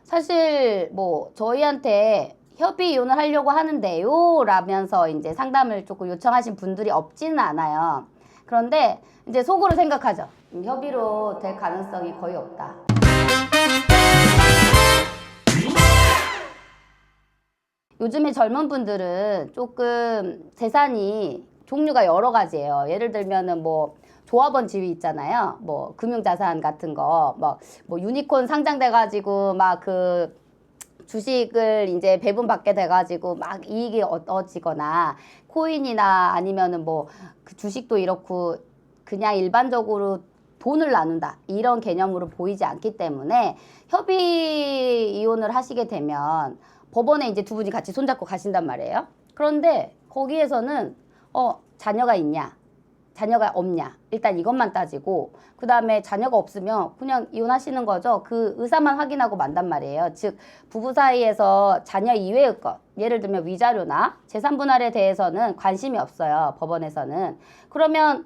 사실 뭐 저희한테 협의 이혼을 하려고 하는데요 라면서 이제 상담을 조금 요청하신 분들이 없지는 않아요. 그런데 이제 속으로 생각하죠. 협의로 될 가능성이 거의 없다. 요즘에 젊은 분들은 조금 재산이 종류가 여러 가지예요. 예를 들면은 뭐 조합원 지위 있잖아요. 뭐 금융자산 같은 거, 뭐 유니콘 상장돼가지고 막 그 주식을 이제 배분받게 돼가지고 막 이익이 얻어지거나 코인이나 아니면은 뭐 그 주식도 이렇고 그냥 일반적으로 돈을 나눈다 이런 개념으로 보이지 않기 때문에 협의 이혼을 하시게 되면 법원에 이제 두 분이 같이 손잡고 가신단 말이에요. 그런데 거기에서는 자녀가 있냐 자녀가 없냐 일단 이것만 따지고 그 다음에 자녀가 없으면 그냥 이혼하시는 거죠. 그 의사만 확인하고 만단 말이에요. 즉 부부 사이에서 자녀 이외의 것 예를 들면 위자료나 재산 분할에 대해서는 관심이 없어요. 법원에서는. 그러면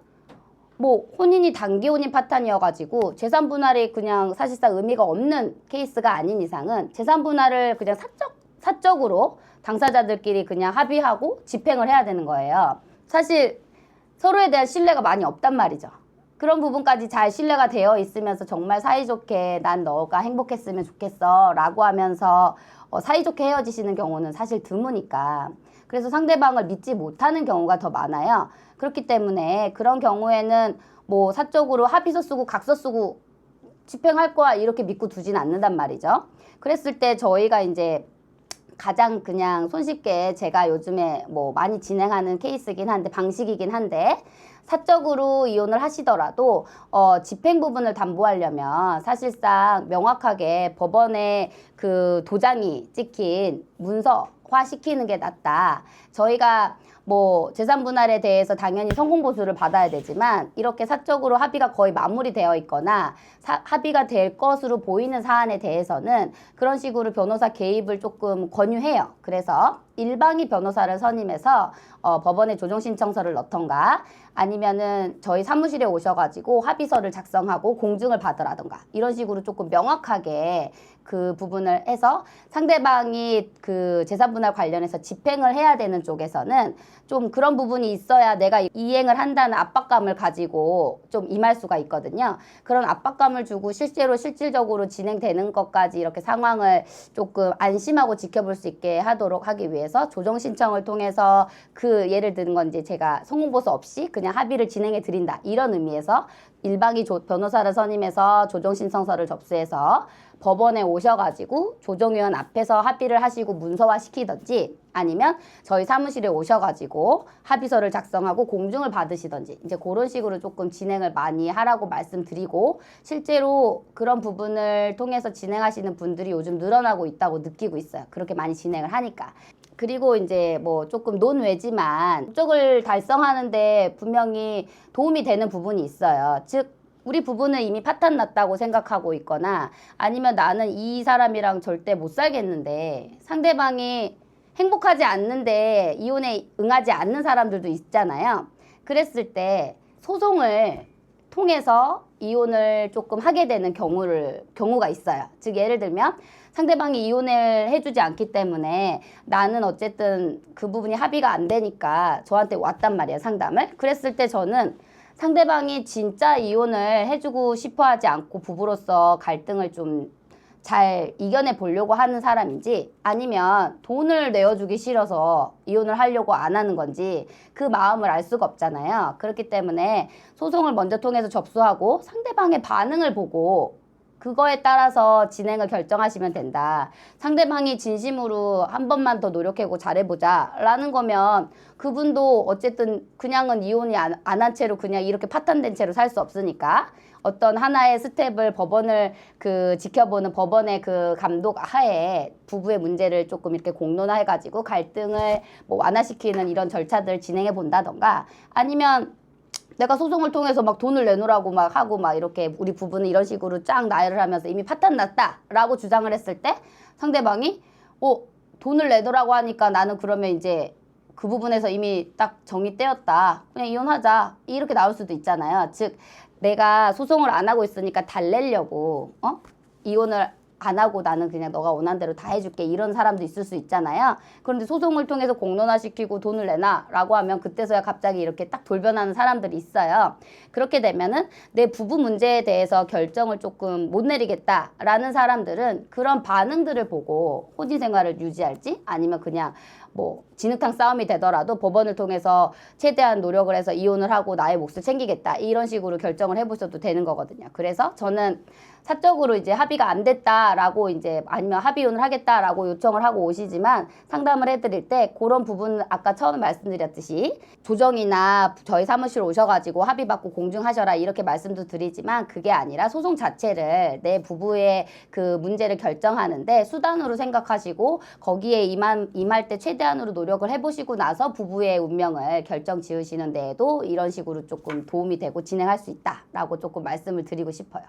뭐 혼인이 단기 혼인 파탄이어가지고 재산 분할이 그냥 사실상 의미가 없는 케이스가 아닌 이상은 재산 분할을 그냥 사적으로 당사자들끼리 그냥 합의하고 집행을 해야 되는 거예요. 사실 서로에 대한 신뢰가 많이 없단 말이죠. 그런 부분까지 잘 신뢰가 되어 있으면서 정말 사이좋게 난 너가 행복했으면 좋겠어 라고 하면서 사이좋게 헤어지시는 경우는 사실 드무니까. 그래서 상대방을 믿지 못하는 경우가 더 많아요. 그렇기 때문에 그런 경우에는 뭐 사적으로 합의서 쓰고 각서 쓰고 집행할 거야 이렇게 믿고 두진 않는단 말이죠. 그랬을 때 저희가 이제 가장 그냥 손쉽게 제가 요즘에 뭐 많이 진행하는 케이스긴 한데 방식이긴 한데 사적으로 이혼을 하시더라도 집행 부분을 담보하려면 사실상 명확하게 법원에 그 도장이 찍힌 문서화 시키는 게 낫다. 저희가 뭐 재산 분할에 대해서 당연히 성공 보수를 받아야 되지만 이렇게 사적으로 합의가 거의 마무리되어 있거나 합의가 될 것으로 보이는 사안에 대해서는 그런 식으로 변호사 개입을 조금 권유해요. 그래서 일방위 변호사를 선임해서 법원에 조정 신청서를 넣던가 아니면은 저희 사무실에 오셔가지고 합의서를 작성하고 공증을 받으라던가 이런 식으로 조금 명확하게 그 부분을 해서 상대방이 그 재산분할 관련해서 집행을 해야 되는 쪽에서는 좀 그런 부분이 있어야 내가 이행을 한다는 압박감을 가지고 좀 임할 수가 있거든요. 그런 압박감을 주고 실질적으로 진행되는 것까지 이렇게 상황을 조금 안심하고 지켜볼 수 있게 하기 위해서 조정 신청을 통해서 그 예를 드는 건 이제 제가 성공보수 없이 그냥 합의를 진행해 드린다 이런 의미에서 일방위 변호사를 선임해서 조정 신청서를 접수해서 법원에 오셔가지고 조정위원 앞에서 합의를 하시고 문서화 시키든지 아니면 저희 사무실에 오셔가지고 합의서를 작성하고 공증을 받으시든지 이제 그런 식으로 조금 진행을 많이 하라고 말씀드리고 실제로 그런 부분을 통해서 진행하시는 분들이 요즘 늘어나고 있다고 느끼고 있어요. 그렇게 많이 진행을 하니까. 그리고 이제 뭐 조금 논외지만 목적을 달성하는데 분명히 도움이 되는 부분이 있어요. 즉 우리 부부는 이미 파탄 났다고 생각하고 있거나 아니면 나는 이 사람이랑 절대 못 살겠는데 상대방이 행복하지 않는데 이혼에 응하지 않는 사람들도 있잖아요. 그랬을 때 소송을 통해서 이혼을 조금 하게 되는 경우가 있어요. 즉 예를 들면 상대방이 이혼을 해주지 않기 때문에 나는 어쨌든 그 부분이 합의가 안 되니까 저한테 왔단 말이에요, 상담을. 그랬을 때 저는 상대방이 진짜 이혼을 해주고 싶어 하지 않고 부부로서 갈등을 좀 잘 이겨내 보려고 하는 사람인지 아니면 돈을 내어주기 싫어서 이혼을 하려고 안 하는 건지 그 마음을 알 수가 없잖아요. 그렇기 때문에 소송을 먼저 통해서 접수하고 상대방의 반응을 보고 그거에 따라서 진행을 결정하시면 된다. 상대방이 진심으로 한 번만 더 노력해보고 잘해보자 라는 거면 그분도 어쨌든 그냥은 이혼이 안 한 채로 그냥 이렇게 파탄된 채로 살 수 없으니까 어떤 하나의 스텝을 법원을 지켜보는 법원의 그 감독 하에 부부의 문제를 조금 이렇게 공론화해가지고 갈등을 뭐 완화시키는 이런 절차들을 진행해 본다던가 아니면 내가 소송을 통해서 막 돈을 내놓으라고 막 하고 막 이렇게 우리 부부는 이런 식으로 쫙 나열을 하면서 이미 파탄 났다라고 주장을 했을 때 상대방이 돈을 내놓으라고 하니까 나는 그러면 이제 그 부분에서 이미 딱 정이 떼었다. 그냥 이혼하자. 이렇게 나올 수도 있잖아요. 즉 내가 소송을 안 하고 있으니까 달래려고 이혼을 안 하고 나는 그냥 너가 원하는 대로 다 해줄게 이런 사람도 있을 수 있잖아요. 그런데 소송을 통해서 공론화시키고 돈을 내놔라고 하면 그때서야 갑자기 이렇게 딱 돌변하는 사람들이 있어요. 그렇게 되면은 내 부부 문제에 대해서 결정을 조금 못 내리겠다라는 사람들은 그런 반응들을 보고 혼인 생활을 유지할지 아니면 그냥 뭐 진흙탕 싸움이 되더라도 법원을 통해서 최대한 노력을 해서 이혼을 하고 나의 몫을 챙기겠다 이런 식으로 결정을 해보셔도 되는 거거든요. 그래서 저는 사적으로 이제 합의가 안 됐다라고 이제 아니면 합의 이혼을 하겠다라고 요청을 하고 오시지만 상담을 해드릴 때 그런 부분 아까 처음에 말씀드렸듯이 조정이나 저희 사무실 오셔가지고 합의 받고 공증하셔라 이렇게 말씀도 드리지만 그게 아니라 소송 자체를 내 부부의 그 문제를 결정하는데 수단으로 생각하시고 거기에 임할 때 최대한으로 노력을 해보시고 나서 부부의 운명을 결정 지으시는 데에도 이런 식으로 조금 도움이 되고 진행할 수 있다라고 조금 말씀을 드리고 싶어요.